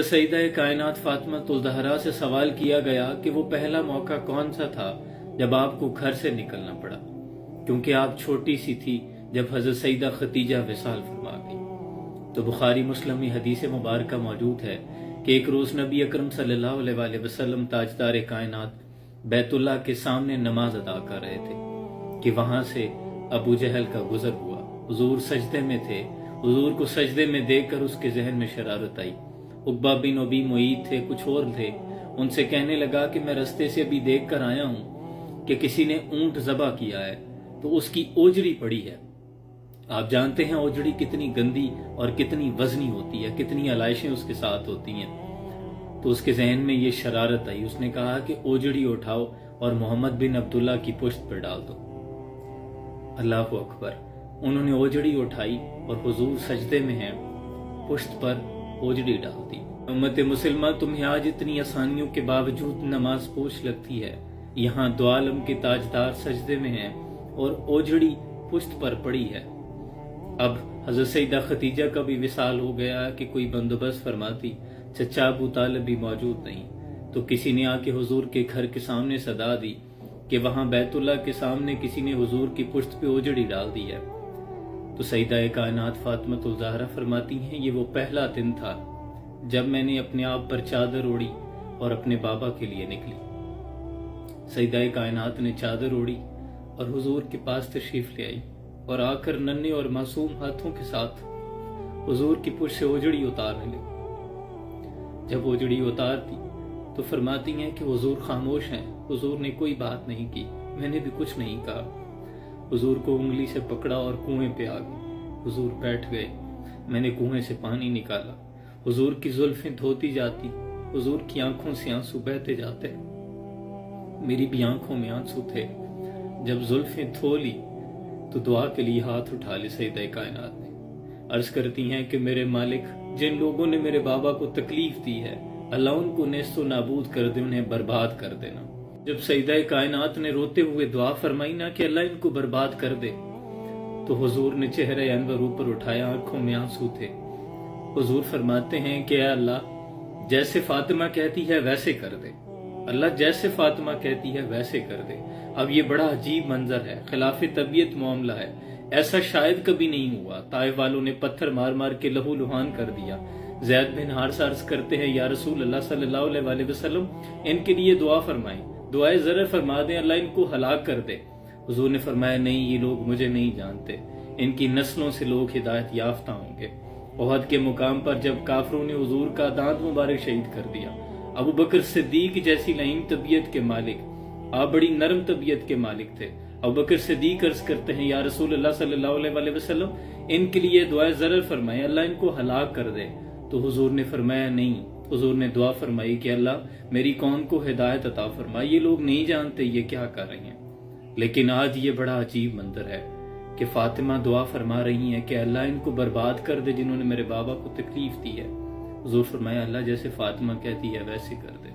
सईदा कायनात फातिमा ज़हरा से सवाल किया गया कि वो पहला मौका कौन सा था जब आपको घर से निकलना पड़ा, क्योंकि आप छोटी सी थी जब हज़रत सईदा खतीजा विसाल फरमा गई। तो बुखारी मुस्लिम में हदीस मुबारक मौजूद है कि एक रोज़ नबी अकरम सल्लल्लाहु अलैहि वसल्लम ताजदार कायनात बैतुल्लाह के सामने नमाज अदा कर रहे थे कि वहां से अबू जहल का गुजर हुआ। हुजूर सजदे में थे। हुजूर को सजदे में देखकर उसके जहन में शरारत आई। उकबा बिन अबी मुईद थे, कुछ और थे। उनसे कहने लगा कि मैं रस्ते से अभी देख कर आया हूं कि किसी ने ऊंट ज़बा किया है, तो उसकी ओजड़ी पड़ी है। आप जानते हैं ओजड़ी कितनी गंदी और कितनी वजनी होती है, कितनी आलाइशें उसके साथ होती हैं। तो उसके जहन में ये शरारत आई। उसने कहा कि ओजड़ी उठाओ और मोहम्मद बिन अब्दुल्ला की पुश्त पर डाल दो। अल्लाह अकबर। उन्होंने ओजड़ी उठाई और हुजूर सजदे में हैं, पुश्त पर ओजड़ी डाल दी। उम्मत मुसलमान, तुम्हें आज इतनी आसानियों के बावजूद नमाज पोश लगती है। यहाँ दो आलम के ताजदार सजदे में हैं और ओजड़ी पुश्त पर पड़ी है। अब हज़रत सईदा खतीजा का भी विसाल हो गया कि कोई बंदोबस्त फरमाती। चचा अबू तालिब भी मौजूद नहीं, तो किसी ने आके हुजूर के घर के सामने सदा दी कि वहां बैतुल्लाह के सामने किसी ने हुजूर की पुश्त पे ओजड़ी डाल दी है। तो सईदा कायनात फातिमा ज़हरा फरमाती हैं, ये वो पहला दिन था जब मैंने अपने आप पर चादर ओढ़ी और अपने बाबा के लिए निकली। सईदा कायनात ने चादर ओढ़ी और हुजूर के पास तशरीफ ले आई और आकर नन्हे और मासूम हाथों के साथ हुजूर की पुश्त से ओजड़ी उतारने लगी। जब ओजड़ी उतारती तो फरमाती हैं कि हुजूर खामोश हैं। हुजूर ने कोई बात नहीं की, मैंने भी कुछ नहीं कहा। हुजूर को उंगली से पकड़ा और कुएं पे आ गई। हुजूर बैठ गए। मैंने कुएं से पानी निकाला। हुजूर की जुल्फें धोती जाती। हुजूर की आंखों से आंसू बहते जाते। मेरी भी आंखों में आंसू थे। जब जुल्फें धो ली तो दुआ के लिए हाथ उठा ले सईदा कायनात ने। अर्ज करती हैं कि मेरे मालिक, जिन लोगों ने मेरे बाबा को तकलीफ दी है, अल्लाह उनको नेस्तो नाबूद कर दे, उन्हें बर्बाद कर देना। जब सईदा कायनात ने रोते हुए दुआ फरमाई ना कि अल्लाह इनको बर्बाद कर दे, तो हुजूर ने चेहरे अनवर ऊपर उठाया, आंखों में आंसू थे। हुजूर फरमाते हैं कि अल्लाह जैसे फातिमा कहती है वैसे कर दे। अल्लाह जैसे फातिमा कहती है वैसे कर दे। अब ये बड़ा अजीब मंजर है, खिलाफ तबीयत मामला है। ऐसा शायद कभी नहीं हुआ। ताइफ वालों ने पत्थर मार मार के लहू लुहान कर दिया। ज़ैद बिन हारिसा अर्ज करते हैं, या रसूल अल्लाह सल्लल्लाहु अलैहि वसल्लम, इनके लिए दुआ फरमाएं, दुआए ज़रर फरमा दें, अल्लाह इनको हलाक कर दे। हुजूर ने फरमाया, नहीं, ये लोग मुझे नहीं जानते, इनकी नस्लों से लोग हिदायत याफ्ता होंगे। ओहद के मुकाम पर जब काफरों ने हुजूर का दांत मुबारक शहीद कर दिया, अबू बकर सिद्दीक जैसी लईन तबीयत के मालिक, आप बड़ी नरम तबीयत के मालिक थे। अबू बकर सिद्दीक अर्ज करते हैं, या रसूल अल्लाह सल्लल्लाहु अलैहि वसल्लम, इनके लिए दुआए ज़रर फरमाए, अल्लाह इनको हलाक कर दे। तो हुजूर ने फरमाया, नहीं। हुजूर ने दुआ फरमाई कि अल्लाह मेरी कौम को हिदायत अता फरमा, ये लोग नहीं जानते ये क्या कर रहे हैं। लेकिन आज ये बड़ा अजीब मंजर है कि फातिमा दुआ फरमा रही हैं कि अल्लाह इनको बर्बाद कर दे जिन्होंने मेरे बाबा को तकलीफ दी है। हुजूर फरमाया, अल्लाह जैसे फातिमा कहती है वैसे कर दे।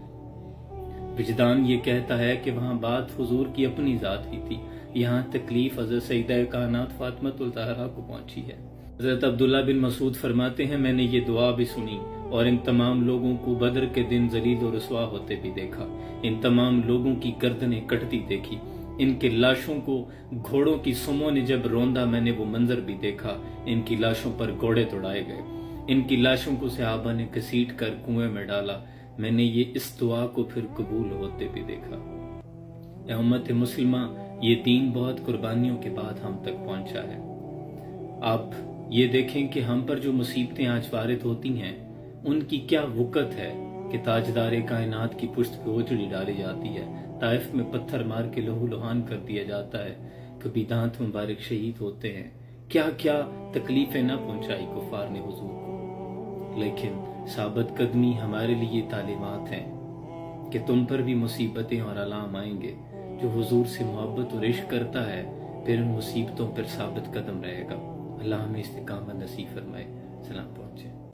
विजदान ये कहता है कि वहां बात हुजूर की अपनी जात की थी, यहाँ तकलीफ हज़रत सईदा कायनात फातिमा ज़हरा को पहुंची है। हज़रत अब्दुल्ला बिन मसूद फरमाते हैं, मैंने ये दुआ भी सुनी और इन तमाम लोगों को बदर के दिन जलील और रसवा होते भी देखा। इन तमाम लोगों की गर्दनें कटती देखी। इनके लाशों को घोड़ों की सुमों ने जब रौंदा, मैंने वो मंजर भी देखा। इनकी लाशों पर घोड़े दौड़ाए गए। इनकी लाशों को सहाबा ने घसीट कर कुएं में डाला। मैंने ये इस दुआ को फिर कबूल होते भी देखा। उम्मत मुस्लिमा, ये दीन बहुत कुर्बानियों के बाद हम तक पहुंचा है। आप ये देखें कि हम पर जो मुसीबतें आज वारिद होती हैं, उनकी क्या वक़्त है कि ताजदार कायनात की पुश्त पे ओजड़ी डाली जाती है, ताइफ में पत्थर मार के लहू लुहान कर दिया जाता है, कभी दांत मुबारक शहीद होते हैं। क्या क्या तकलीफें न पहुंचाई कुफार ने हुजूर को। लेकिन साबित कदमी हमारे लिए तालीमात हैं कि तुम पर भी मुसीबतें और अलाम आएंगे। जो हुजूर से मोहब्बत और इश्क करता है फिर उन मुसीबतों पर साबित कदम रहेगा। अल्लाह हमें इस्तिकामत नसीब फरमाए। सलाम पहुंचे।